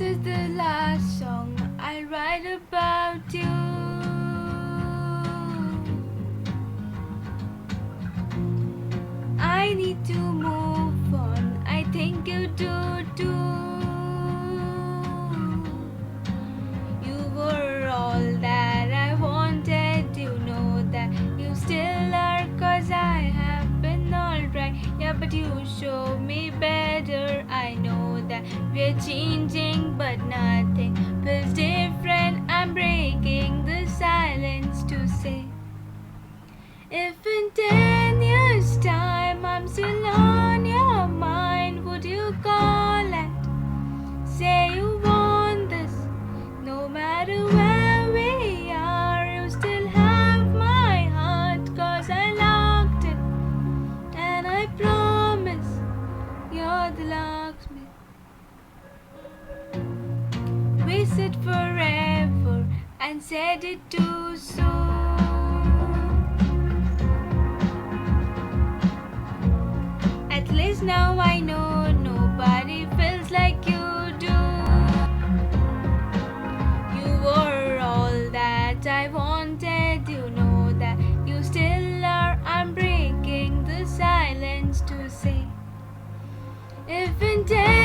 is the last song I write about you. I need to move on, I think you do too. You were all that I wanted, you know that you still are, 'cause I have been alright. Yeah, but you show me better. I know that we're changing, but nothing feels different. I'm breaking the silence to say, if in 10 years' time I'm still on your mind, would you call and say you want this? No matter where we are, you still have my heart, 'cause I locked it, and I promise you're the locksmith. We said forever and said it too soon. At least now I know nobody feels like you do. You were all that I wanted, you know that you still are. I'm breaking the silence to say, if in 10